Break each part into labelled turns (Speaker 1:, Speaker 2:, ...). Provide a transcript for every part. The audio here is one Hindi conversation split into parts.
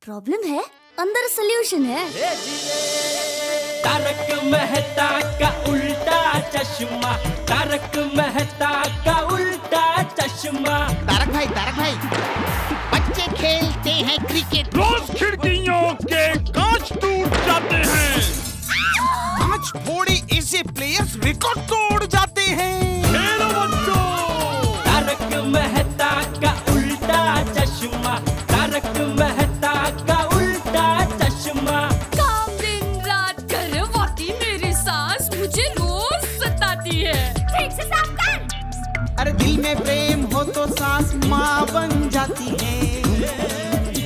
Speaker 1: प्रॉब्लम है, अंदर सोल्यूशन है।
Speaker 2: तारक मेहता का उल्टा चश्मा, तारक मेहता का उल्टा चश्मा।
Speaker 3: तारक भाई, बच्चे खेलते हैं क्रिकेट,
Speaker 4: रोज खिड़कियों के कांच टूट जाते हैं,
Speaker 3: कांच फोड़े ऐसे प्लेयर्स रिकॉर्ड तोड़ जाते हैं।
Speaker 4: खेलो बच्चों।
Speaker 2: तारक मेहता का उल्टा चश्मा, तारक मेहता का उल्टा चश्मा।
Speaker 5: काम दिन रात करवाती मेरी सास मुझे रोज सताती है। ठीक से साफ कर।
Speaker 3: अरे दिल में प्रेम हो तो सास माँ बन जाती है।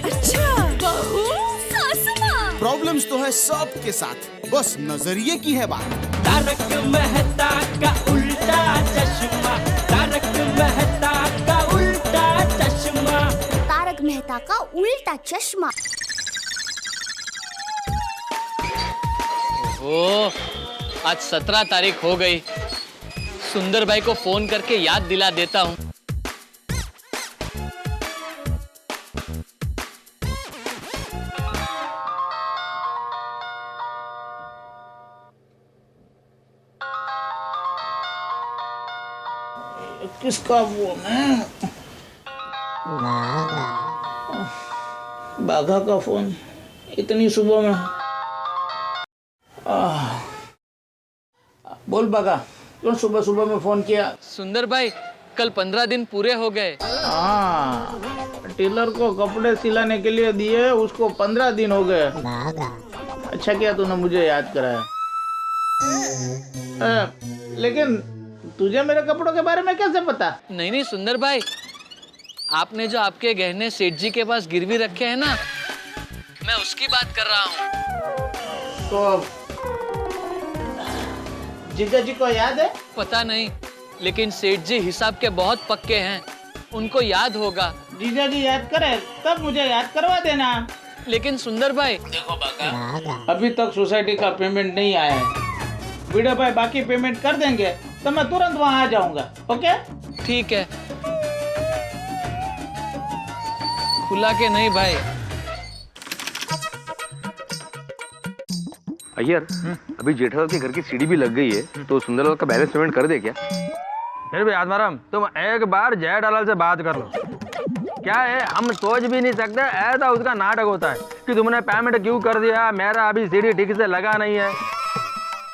Speaker 5: अच्छा, बहू सास माँ।
Speaker 3: प्रॉब्लम्स तो है सबके साथ, बस नजरिए की है बात।
Speaker 2: तारक मेहता का उल्टा चश्मा, तारक मेहता का उल्टा चश्मा।
Speaker 1: तारक मेहता का उल्टा चश्मा।
Speaker 6: ओह, आज 17 तारीख हो गई। सुंदर भाई को फोन करके याद दिला देता हूँ।
Speaker 7: किसका फोन है? बाघा का फोन, इतनी सुबह में। बोल बाघा, क्यों सुबह सुबह में फोन किया?
Speaker 6: सुंदर भाई, कल 15 दिन पूरे हो गए।
Speaker 7: हाँ, टेलर को कपड़े सिलाने के लिए दिए, उसको 15 दिन हो गए। अच्छा किया तूने मुझे याद कराया। लेकिन तुझे मेरे कपड़ों के बारे में कैसे पता?
Speaker 6: नहीं सुंदर भाई, आपने जो आपके गहने सेठ जी के पास गिरवी रखे हैं ना, मैं उसकी बात कर रहा हूँ।
Speaker 7: तो जीजा जी को याद है?
Speaker 6: पता नहीं, लेकिन सेठ जी हिसाब के बहुत पक्के हैं, उनको याद होगा।
Speaker 7: जीजा जी याद करे तब मुझे याद करवा देना।
Speaker 6: लेकिन सुंदर भाई,
Speaker 7: देखो बाका, अभी तक सोसाइटी का पेमेंट नहीं आया है। वीडियो भाई बाकी पेमेंट कर देंगे तो मैं तुरंत वहाँ आ जाऊंगा। ओके?
Speaker 6: ठीक है। खुला के नहीं भाई?
Speaker 8: अय्यर, अभी जेठालाल के घर की सीढ़ी भी लग गई है, तो सुंदरलाल का बैलेंस पेमेंट कर दे क्या?
Speaker 9: फिर भी आत्माराम, तुम एक बार जेठालाल से बात कर लो। क्या है, हम सोच भी नहीं सकते ऐसा उसका नाटक होता है कि तुमने पेमेंट क्यों कर दिया, मेरा अभी सीढ़ी ठीक से लगा नहीं है।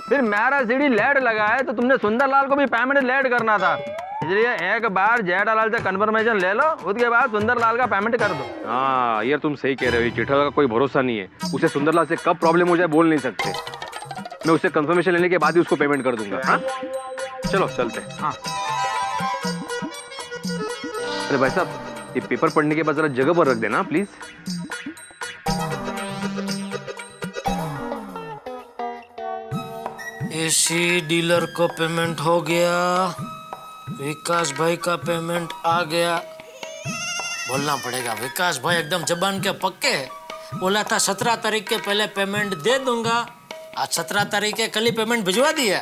Speaker 9: फिर मेरा सीढ़ी लेट लगा है तो तुमने सुंदरलाल को भी पेमेंट लेट करना था, इसलिए एक बार जेठालाल से कंफर्मेशन ले लो, उसके बाद सुंदरलाल का पेमेंट कर दो।
Speaker 8: हाँ यार, तुम सही कह रहे हो, जेठालाल का कोई भरोसा नहीं है, उसे सुंदरलाल से कब प्रॉब्लम हो जाए बोल नहीं सकते। मैं उससे कंफर्मेशन लेने के बाद ही उसको पेमेंट कर दूंगा। हाँ चलो चलते हैं।
Speaker 9: हाँ।
Speaker 8: अरे भाई साहब, ये पेपर पढ़ने के बाद जरा जगह पर रख देना प्लीज।
Speaker 10: एसी डीलर को पेमेंट हो गया, विकास भाई का पेमेंट आ गया। बोलना पड़ेगा, विकास भाई एकदम जबान के पक्के है। बोला था 17 तारीख के पहले पेमेंट दे दूंगा, आज 17 तारीख है, कल ही पेमेंट भिजवा दिया।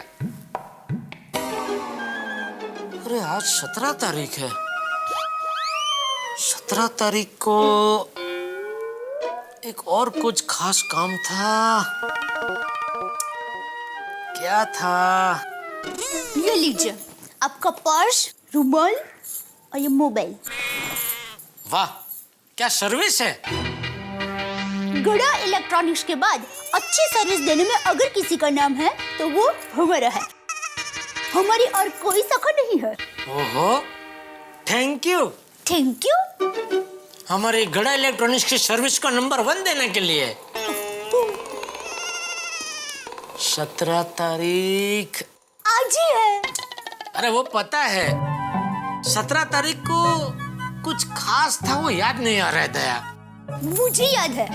Speaker 10: अरे आज 17 तारीख है, 17 तारीख को एक और कुछ खास काम था। क्या था?
Speaker 1: ये लीजिए आपका पर्स, रुमाल और ये मोबाइल।
Speaker 10: वाह, क्या सर्विस है।
Speaker 1: गड़ा इलेक्ट्रॉनिक्स के बाद अच्छी सर्विस देने में अगर किसी का नाम है तो वो हमारा है। हमारी और कोई सखा नहीं है।
Speaker 10: ओहो, थैंक यू।
Speaker 1: Thank you.
Speaker 10: हमारे गड़ा इलेक्ट्रॉनिक्स की सर्विस को नंबर 1 देने के लिए। 17 तारीख
Speaker 1: आज ही है।
Speaker 10: अरे वो पता है, 17 तारीख को कुछ खास था, वो याद नहीं आ रहा है दया।
Speaker 1: मुझे याद है,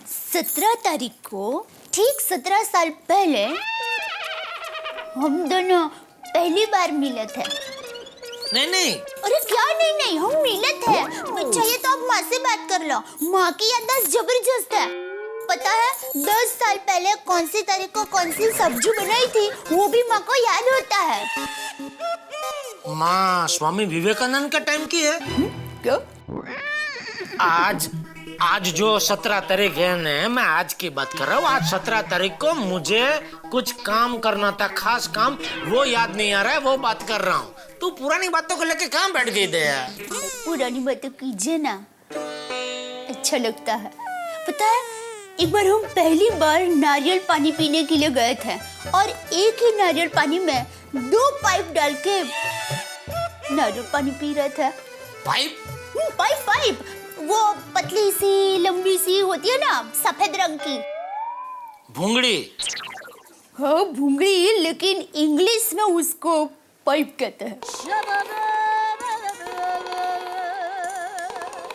Speaker 1: 17 तारीख को ठीक 17 साल पहले हम दोनों पहली बार मिले थे।
Speaker 10: नहीं।
Speaker 1: अरे क्या नहीं, हम मिले थे। चाहिए तो आप माँ से बात कर लो, माँ की याददाश्त जबरदस्त है। पता है 10 साल पहले कौन सी तारीख को कौन सी सब्जी बनाई थी, वो भी माँ को याद होता है।
Speaker 10: माँ स्वामी विवेकानंद का टाइम की है।
Speaker 1: क्या?
Speaker 10: आज जो 17 तारीख है ना, मैं आज की बात कर रहा हूँ। आज 17 तारीख को मुझे कुछ काम करना था, खास काम, वो याद नहीं आ रहा है, वो बात कर रहा हूँ। तू पुरानी बातों को लेके कहाँ बैठ गई थे यार?
Speaker 1: पुरानी बातें कीजिए ना, अच्छा लगता है। पता है, एक बार हम पहली बार नारियल पानी पीने के लिए गए थे और एक ही नारियल पानी में 2 पाइप डाल के नारियल पानी पी रहे थे।
Speaker 10: पाइप?
Speaker 1: पाइप वो पतली सी लंबी सी होती है ना, सफेद रंग की।
Speaker 10: भूंगड़ी?
Speaker 1: हाँ भूंगड़ी, लेकिन इंग्लिश में उसको पाइप कहते हैं।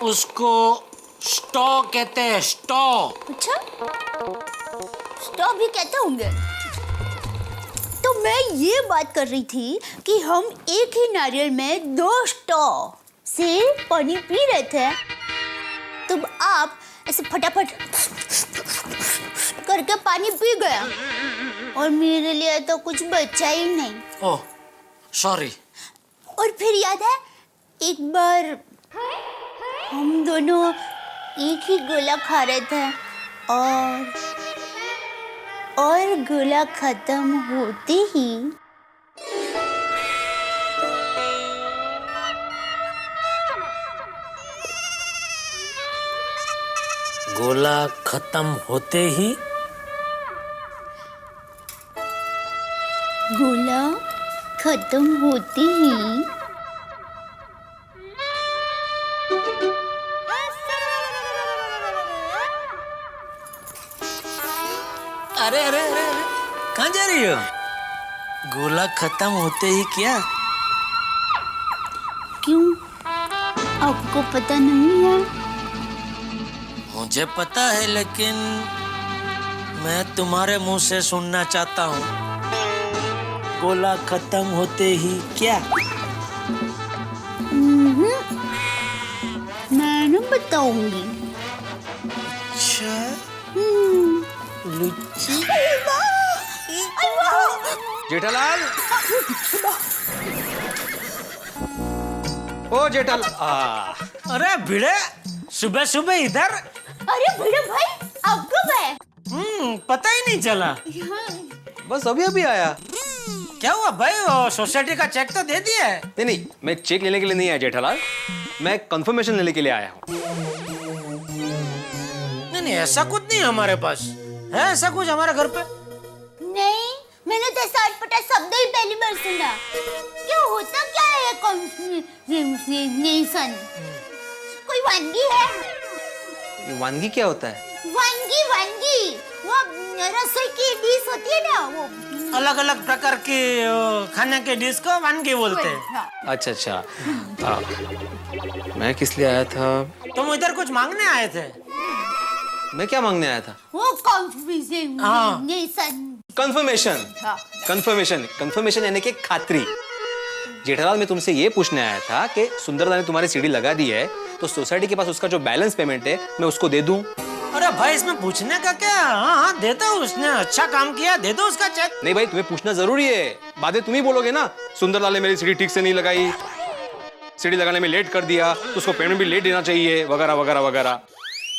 Speaker 10: उसको स्टॉ कहते हैं, स्टॉ।
Speaker 1: अच्छा, स्टॉ भी कहते होंगे। तो मैं ये बात कर रही थी कि हम एक ही नारियल में 2 स्टॉ से पानी पी रहे थे, तो आप ऐसे फटाफट करके पानी पी गया और मेरे लिए तो कुछ बचा ही नहीं।
Speaker 10: Oh sorry.
Speaker 1: और फिर याद है, एक बार हम दोनों एक ही गोला खा रहे थे और गोला खत्म होते ही
Speaker 10: गोला खत्म होते ही
Speaker 1: गोला खत्म होते ही
Speaker 10: अरे अरे अरे अरे, कहाँ जा रही हो? गोला खत्म होते ही क्या?
Speaker 1: क्यों, आपको पता नहीं है?
Speaker 10: मुझे पता है, लेकिन मैं तुम्हारे मुंह से सुनना चाहता हूँ। गोला खत्म होते ही क्या?
Speaker 1: मैं ना बताऊंगी।
Speaker 10: अच्छा, लुच्ची।
Speaker 8: जेठालाल, ओ जेठालाल।
Speaker 10: अरे भिड़े, सुबह सुबह इधर?
Speaker 1: अरे भिड़े भाई, आप कब आए?
Speaker 10: पता ही नहीं चला।
Speaker 8: बस अभी अभी आया।
Speaker 10: क्या हुआ भाई, वो सोसाइटी का चेक तो दे दिया है?
Speaker 8: नहीं, मैं चेक लेने के लिए नहीं आया जेठालाल, मैं कंफर्मेशन लेने के लिए आया हूँ।
Speaker 10: नहीं, ऐसा कुछ नहीं हमारे पास है, ऐसा कुछ हमारे घर पे
Speaker 1: नहीं, मैंने तो ऐसा अटपटा शब्द ही पहली बार सुना। क्या होता क्या है कॉन्फर्मेशन? कोई वानगी है?
Speaker 8: वानगी क्या होता है?
Speaker 1: वानगी वो रसोई की डिश होती है ना, वो
Speaker 10: अलग अलग प्रकार के खाने के डिश को वानगी बोलते हैं।
Speaker 8: अच्छा अच्छा। मैं किस लिए आया था?
Speaker 10: तुम इधर कुछ मांगने आए थे?
Speaker 8: मैं क्या मांगने आया था?
Speaker 1: वो कंफर्मेशन।
Speaker 8: कंफर्मेशन यानी कि खातरी। जेठालाल, मैं तुमसे ये पूछने आया था कि सुंदरदा ने तुम्हारी सीढ़ी लगा दी है, तो सोसाइटी के पास उसका जो बैलेंस पेमेंट है मैं उसको दे दूं?
Speaker 10: अरे भाई, इसमें पूछने का क्या? हाँ दे दो, उसने अच्छा काम किया, दे दो उसका चेक।
Speaker 8: नहीं भाई, तुम्हें पूछना जरूरी है, बातें तुम ही बोलोगे ना। सुंदरलाल ने मेरी सीढ़ी ठीक से नहीं लगाई, सीढ़ी लगाने में लेट कर दिया, तो उसको पेमेंट भी लेट देना चाहिए, वगैरह वगैरह वगैरह।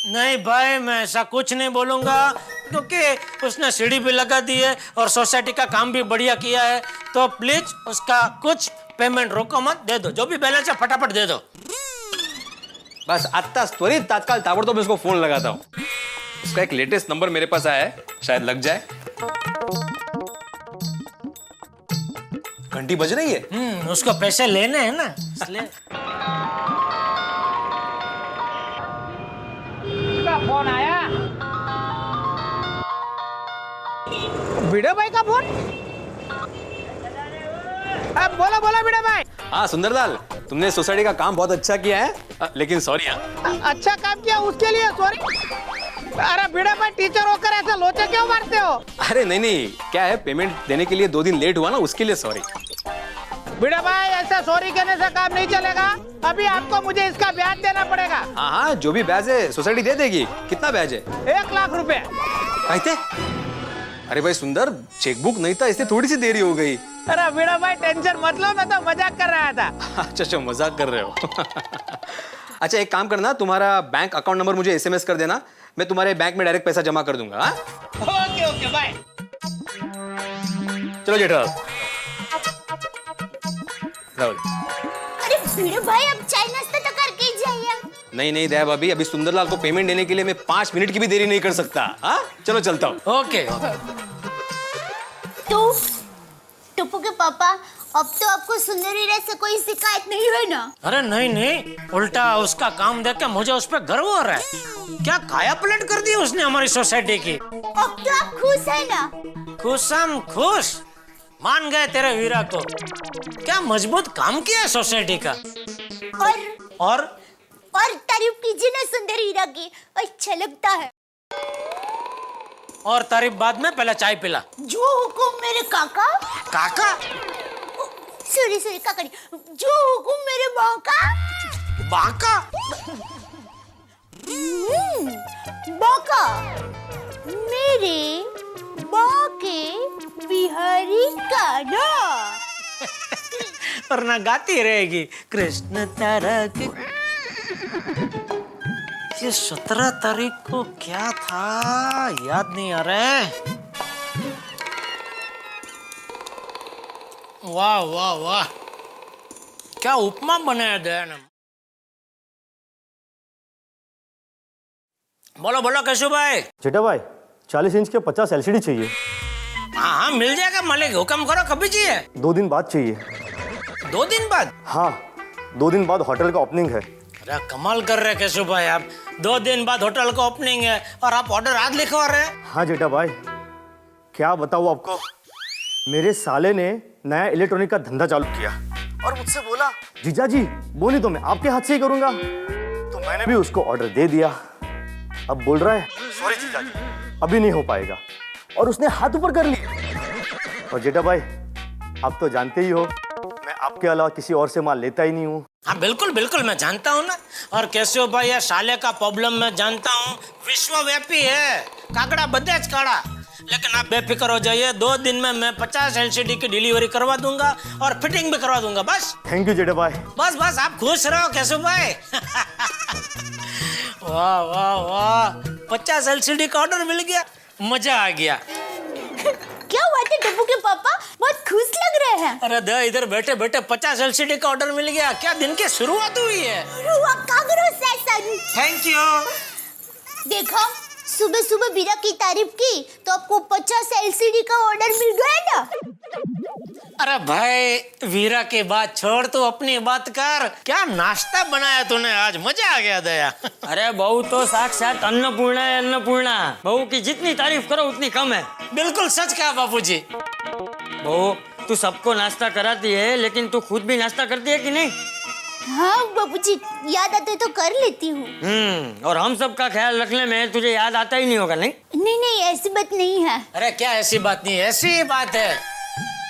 Speaker 10: नहीं भाई, मैं ऐसा कुछ नहीं बोलूंगा, क्योंकि उसने सीढ़ी भी लगा दी है और सोसाइटी का काम भी बढ़िया किया है, तो प्लीज उसका कुछ पेमेंट रोको मत, दे दो, जो भी बैलेंस है फटाफट दे दो।
Speaker 8: बस आत्ता त्वरित तात्काल ताबड़तोड़ मैं उसको फोन लगाता हूँ। उसका एक लेटेस्ट नंबर मेरे पास आया है, शायद लग जाए। घंटी बज रही है।
Speaker 10: उसको पैसे लेने हैं ना, इसलिए।
Speaker 7: फोन आया? भिड़े भाई का फोन? बोला बोला भिड़े भाई।
Speaker 8: हाँ सुंदरलाल, तुमने सोसाइटी का काम बहुत अच्छा किया है, लेकिन सॉरी।
Speaker 7: अच्छा काम किया उसके लिए सॉरी? अरे भिड़े भाई, टीचर होकर ऐसा लोचा क्यों मारते हो?
Speaker 8: अरे नहीं नहीं, क्या है, पेमेंट देने के लिए 2 दिन लेट हुआ ना, उसके लिए सॉरी।
Speaker 7: भिड़े भाई, ऐसा सॉरी कहने से काम नहीं चलेगा, अभी आपको मुझे इसका ब्याज देना पड़ेगा।
Speaker 8: हाँ हाँ, जो भी ब्याज है सोसाइटी दे देगी। कितना ब्याज है?
Speaker 7: 1 लाख रुपए।
Speaker 8: कहते? अरे भाई सुंदर, चेकबुक नहीं था इसलिए थोड़ी सी देरी हो गई।
Speaker 7: अरे भिड़े भाई, टेंशन मत लो, मैं तो मजाक कर रहा था।
Speaker 8: अच्छा अच्छा, मजाक कर रहे हो। अच्छा एक काम करना, तुम्हारा बैंक अकाउंट नंबर मुझे SMS कर देना, मैं तुम्हारे बैंक में डायरेक्ट पैसा जमा कर दूंगा। हाँ?
Speaker 3: Okay okay bye.
Speaker 8: चलो जेठालाल। राहुल।
Speaker 1: अरे भिड़े भाई, अब चाय नाश्ता तो करके ही जाइए।
Speaker 8: नहीं नहीं दया भाभी, अभी सुंदरलाल को पेमेंट देने के लिए मैं 5 मिनट की भी देरी नहीं कर सकता। हाँ चलो चलता हूँ।
Speaker 10: ओके
Speaker 1: तो टप्पू के पापा, अब तो आपको सुंदर हीरा से कोई शिकायत नहीं है ना?
Speaker 10: अरे नहीं नहीं, उल्टा उसका काम देख के मुझे उस पर गर्व हो रहा है। क्या काया पलट कर दी उसने हमारी सोसाइटी की।
Speaker 1: अब तो आप खुश है ना?
Speaker 10: खुश हम खुश, मान गए तेरे वीरा को। क्या मजबूत काम किया है सोसाइटी का।
Speaker 1: और तारीफ कीजिए ना सुंदर हीरा की, अच्छा लगता है।
Speaker 10: और तारीफ बाद में, पहले चाय पिला।
Speaker 1: जो हुकुम मेरे काका।
Speaker 10: काका?
Speaker 1: सॉरी काका नहीं, जो हुकुम मेरे बाका।
Speaker 10: बाका?
Speaker 1: बाका मेरे बाके बिहारी का ना।
Speaker 10: वरना गाती रहेगी कृष्ण तारा के। ये 17 तारीख को क्या था, याद नहीं आ रहा है। वाह वाह वाह, क्या उपमा बनाया दया ने। बोलो बोलो केशव भाई।
Speaker 11: जेठा भाई 40 इंच के 50 LCD चाहिए।
Speaker 10: हाँ हाँ मिल जाएगा मालिक, हुक्म करो, कभी चाहिए?
Speaker 11: 2 दिन बाद चाहिए।
Speaker 10: 2 दिन बाद?
Speaker 11: हाँ 2 दिन बाद होटल का ओपनिंग है।
Speaker 10: अरे कमाल कर रहे केशव भाई आप, 2 दिन बाद होटल का ओपनिंग है और आप ऑर्डर आज लिखवा रहे हैं।
Speaker 11: हाँ जेठा भाई, क्या बताऊँ आपको, मेरे साले ने नया इलेक्ट्रॉनिक का धंधा चालू किया और मुझसे बोला जीजा जी वो नहीं तो मैं आपके हाथ से ही करूंगा। तो मैंने भी उसको ऑर्डर दे दिया। अब बोल रहा है सॉरी जीजा जी अभी नहीं हो पाएगा, और उसने हाथ ऊपर कर लिया। और जेठा भाई आप तो जानते ही हो मैं आपके अलावा किसी और से माल लेता ही नहीं हूँ।
Speaker 10: हाँ बिल्कुल बिल्कुल, मैं जानता हूँ ना। और केशव भाई ये साले का प्रॉब्लम मैं जानता हूँ, विश्वव्यापी है, काकड़ा बदेच काड़ा। लेकिन आप बेफिक्र हो जाइए, 2 दिन में मैं 50 LCD की डिलीवरी करवा दूंगा और फिटिंग भी करवा दूंगा। बस
Speaker 11: थैंक यू जेठा भाई।
Speaker 10: बस बस आप खुश रहो केशव भाई। वाह वाह वाह, 50 LCD का ऑर्डर मिल गया, मजा आ गया।
Speaker 1: क्या बात है टप्पू के पापा, बहुत खुश लग रहे हैं।
Speaker 10: अरे दे इधर बैठे बैठे 50 LCD का ऑर्डर मिल गया, क्या दिन की शुरुआत हुई है। Thank you.
Speaker 1: देखा, सुबह सुबह वीरा की तारीफ की तो आपको 50 LCD का ऑर्डर मिल गया ना।
Speaker 10: अरे भाई वीरा की बात छोड़, तू अपनी बात कर। क्या नाश्ता बनाया तूने आज, मजा आ गया दया।
Speaker 12: अरे बहू तो साक्षात अन्नपूर्णा है, अन्नपूर्णा। बहू की जितनी तारीफ करो उतनी कम है।
Speaker 10: बिल्कुल सच कहा बापूजी।
Speaker 12: बहू तू सबको नाश्ता कराती है, लेकिन तू खुद भी नाश्ता करती है कि नहीं?
Speaker 1: हाँ बाबूजी, याद आते तो कर लेती हूँ।
Speaker 12: और हम सब का ख्याल रखने में तुझे याद आता ही नहीं होगा। नहीं
Speaker 1: नहीं ऐसी बात नहीं है।
Speaker 10: अरे क्या ऐसी बात नहीं है, ऐसी ही बात है।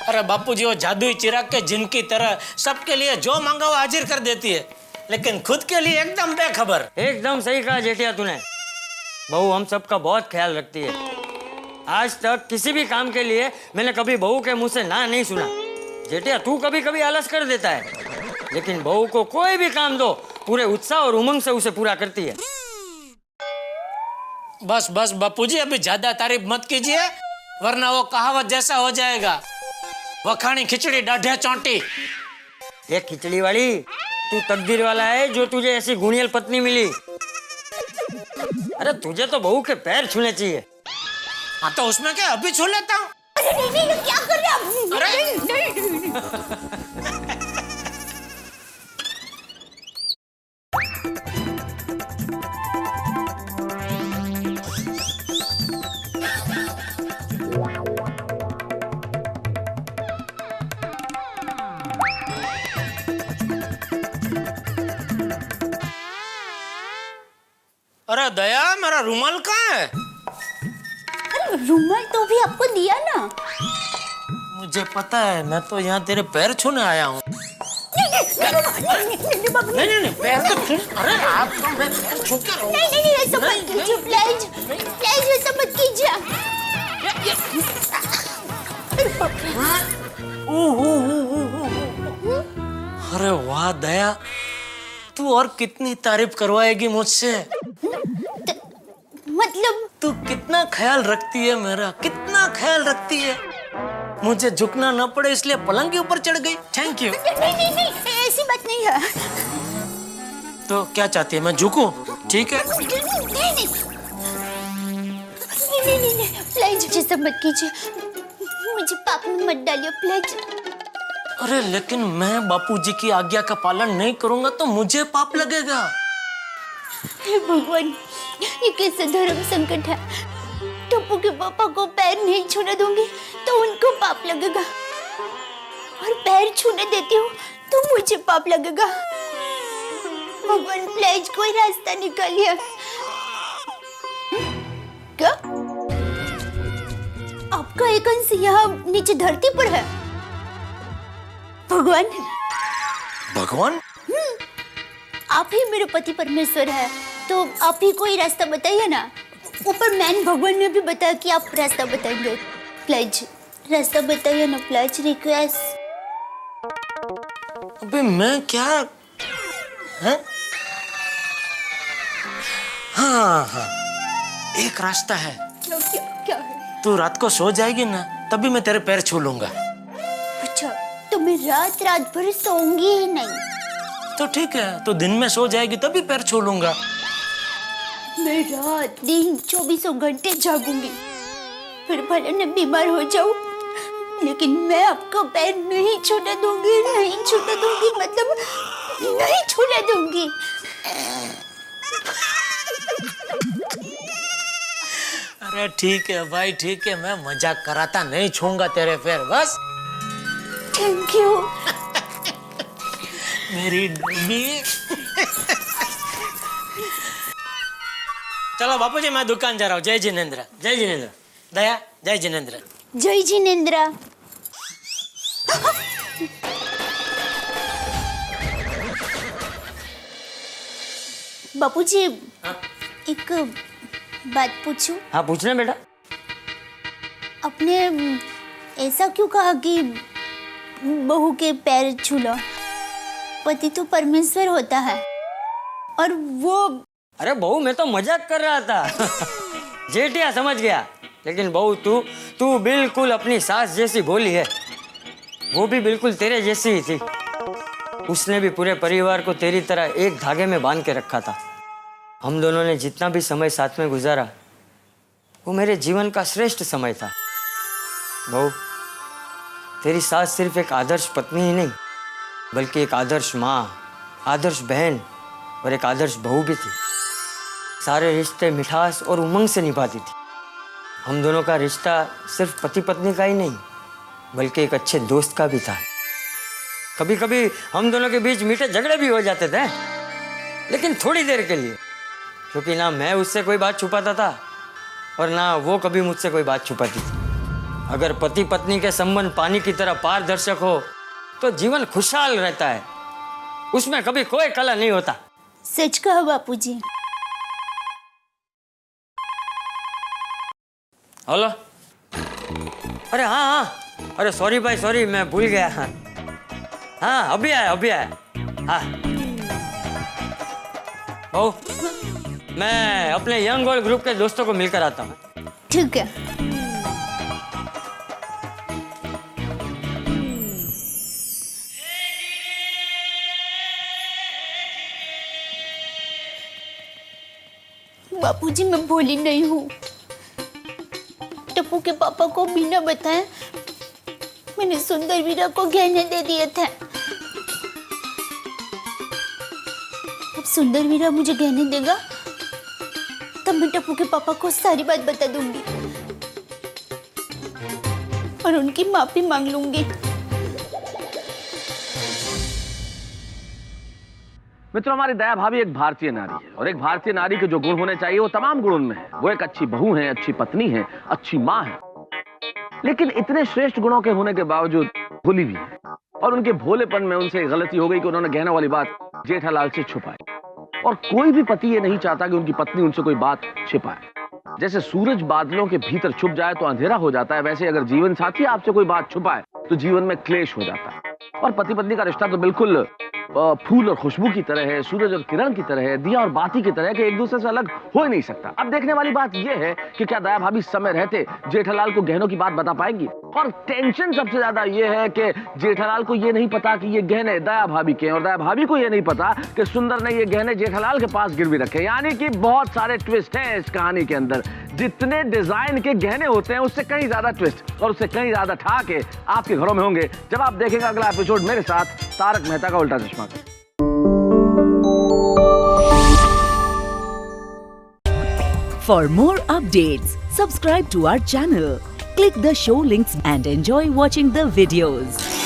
Speaker 10: अरे बापूजी वो जादुई चिराग के जिनकी तरह सबके लिए जो मांगा वो हाजिर कर देती है, लेकिन खुद के लिए एकदम बेखबर।
Speaker 12: एकदम सही कहा जेठिया तूने। बहू हम सब का बहुत ख्याल रखती है। आज तक किसी भी काम के लिए मैंने कभी बहू के मुंह से ना नहीं सुना। जेठिया तू कभी कभी आलस कर देता है, लेकिन बहू को कोई भी काम दो पूरे उत्साह और उमंग से उसे पूरा करती है।
Speaker 10: बस बस बापूजी अभी ज्यादा तारीफ मत कीजिए, वरना वो कहावत जैसा हो जाएगा, वखाणी खिचड़ी डाढ़े चौंटी।
Speaker 12: देख खिचड़ी वाली, तू तकदीर वाला है जो तुझे ऐसी गुणियल पत्नी मिली। अरे तुझे तो बहू के पैर छूने चाहिए।
Speaker 10: हाँ तो उसमें क्या, अभी छू लेता हूँ।
Speaker 1: अरे नहीं क्या कर रहे आप?
Speaker 10: अरे अरे दया मेरा रुमाल कहाँ है?
Speaker 1: अरे रुमाल तो भी आपको दिया ना।
Speaker 10: मुझे पता है, मैं तो यहाँ तेरे पैर छूने आया हूँ। नहीं पैर तो छू। अरे आप तो मैं पैर छू के रहूँ।
Speaker 1: नहीं ऐसा मत कीजिए प्लीज, प्लीज ऐसा मत कीजिए।
Speaker 10: अरे वाह दया, तू तू और कितनी तारीफ करवाएगी मुझसे?
Speaker 1: मतलब
Speaker 10: तू कितना ख्याल रखती है मेरा, कितना ख्याल रखती है। मुझे झुकना न पड़े इसलिए पलंग के ऊपर चढ़ गई। Thank you.
Speaker 1: नहीं, ऐसी बात नहीं है।
Speaker 10: तो क्या चाहती है, मैं झुकूं? ठीक है।
Speaker 1: नहीं, प्लीज मुझे सब मत कीजिए, मुझे पाप में मत डालिए प्लीज।
Speaker 10: अरे लेकिन मैं बापूजी की आज्ञा का पालन नहीं करूंगा तो मुझे पाप लगेगा।
Speaker 1: हे भगवान, ये कैसा धर्म संकट है। टप्पू के पापा को पैर नहीं छूने दूंगी तो उनको पाप लगेगा, और पैर छूने देती हूँ तो मुझे पाप लगेगा। भगवान प्लीज कोई रास्ता निकालिए। क्या आपका एक अंश यहाँ नीचे धरती पर है? भगवान,
Speaker 10: भगवान?
Speaker 1: आप ही मेरे पति परमेश्वर है, तो आप ही कोई रास्ता बताइए ना। ऊपर मैन भगवान ने भी बताया कि आप रास्ता बताएंगे। प्लीज रास्ता बताइए ना प्लीज, रिक्वेस्ट।
Speaker 10: अबे मैं क्या है? हाँ, एक रास्ता है।
Speaker 1: क्या है?
Speaker 10: तू रात को सो जाएगी ना, तभी मैं तेरे पैर छू लूंगा।
Speaker 1: अच्छा, तो मैं रात भर सोऊंगी ही नहीं।
Speaker 10: तो ठीक है, तो दिन में सो जाएगी तभी पैर छू लूंगा।
Speaker 1: मैं रात दिन 24 घंटे जागूंगी, फिर भले मैं बीमार हो जाऊं, लेकिन मैं आपका पैर नहीं छूने दूंगी, नहीं छूने दूंगी, मतलब नहीं छूने दूंगी।
Speaker 10: अरे ठीक है भाई, ठीक है, मैं मजाक कराता, नहीं छूंगा तेरे पैर बस।
Speaker 1: थैंक यू
Speaker 10: मेरी डूबी। चलो बापूजी, मैं दुकान जा रहा हूँ। जय जिनेंद्र, जय जिनेंद्र। दया, जय जिनेंद्र।
Speaker 1: जय जिनेंद्र। बापूजी, एक बात पूछूं?
Speaker 12: हाँ पूछना बेटा।
Speaker 1: आपने ऐसा क्यों कहा कि बहू के पैर छू लो? पति तो परमेश्वर होता है, और वो।
Speaker 12: अरे बहू, मैं तो मजाक कर रहा था। जेठिया समझ गया, लेकिन बहू तू बिल्कुल अपनी सास जैसी बोली है। वो भी बिल्कुल तेरे जैसी ही थी। उसने भी पूरे परिवार को तेरी तरह एक धागे में बांध के रखा था। हम दोनों ने जितना भी समय साथ में गुजारा, वो मेरे जीवन का श्रेष्ठ समय था। बहू, तेरी सास सिर्फ एक आदर्श पत्नी ही नहीं, बल्कि एक आदर्श माँ, आदर्श बहन और एक आदर्श बहू भी थी। सारे रिश्ते मिठास और उमंग से निभाती थी। हम दोनों का रिश्ता सिर्फ पति पत्नी का ही नहीं, बल्कि एक अच्छे दोस्त का भी था। कभी कभी हम दोनों के बीच मीठे झगड़े भी हो जाते थे, लेकिन थोड़ी देर के लिए, क्योंकि ना मैं उससे कोई बात छुपाता था और ना वो कभी मुझसे कोई बात छुपाती थी। अगर पति पत्नी के संबंध पानी की तरह पारदर्शक हो तो जीवन खुशहाल रहता है, उसमें कभी कोई कलह नहीं होता।
Speaker 1: सच कहा बापूजी।
Speaker 12: हेलो। अरे हाँ, अरे सॉरी भाई, सॉरी, मैं भूल गया। हाँ अभी आया। हाँ बहू, मैं अपने यंग वर्ल्ड ग्रुप के दोस्तों को मिलकर आता हूँ।
Speaker 1: ठीक है। बापूजी, मैं भोली नहीं हूँ। टप्पू के पापा को बिना बताए मैंने सुंदर वीरा को गहने दे दिए थे। अब सुंदर वीरा मुझे गहने देगा तब मैं टप्पू के पापा को सारी बात बता दूंगी और उनकी माफी मांग लूंगी।
Speaker 4: मित्रों, हमारी दया भाभी एक भारतीय नारी है, और एक भारतीय नारी के जो गुण होने चाहिए वो तमाम गुण उनमें है। वो एक अच्छी बहू है, अच्छी पत्नी है, अच्छी माँ है, लेकिन इतने श्रेष्ठ गुणों के होने के बावजूद भूली भी है। और उनके भोलेपन में उनसे गलती हो गई कि उन्होंने गहना वाली बात जेठालाल से छुपाई। और कोई भी पति ये नहीं चाहता कि उनकी पत्नी उनसे कोई बात छिपाए। जैसे सूरज बादलों के भीतर छुप जाए तो अंधेरा हो जाता है, वैसे अगर जीवन साथी आपसे कोई बात छुपाए तो जीवन में क्लेश हो जाता है। और पति पत्नी का रिश्ता तो बिल्कुल फूल और खुशबू की तरह है, सूरज और किरण की तरह है, दिया और बाती की तरह है कि एक दूसरे से अलग हो ही नहीं सकता। अब देखने वाली बात यह है कि क्या दया भाभी समय रहते जेठालाल को गहनों की बात बता पाएंगी। और टेंशन सबसे ज्यादा यह है कि जेठालाल को यह नहीं पता कि ये गहने दया भाभी के हैं और दया भाभी को यह नहीं पता कि सुंदर ने ये गहने जेठालाल के पास गिरवी रखे। यानी कि बहुत सारे ट्विस्ट हैं इस कहानी के अंदर। जितने डिजाइन के गहने होते हैं उससे कहीं ज्यादा ट्विस्ट और उससे कहीं ज्यादा ठहाके आपके घरों में होंगे जब आप देखेंगे अगला एपिसोड मेरे साथ तारक मेहता का उल्टा चश्मा।
Speaker 13: For more updates, subscribe to our channel, click the show links and enjoy watching the videos.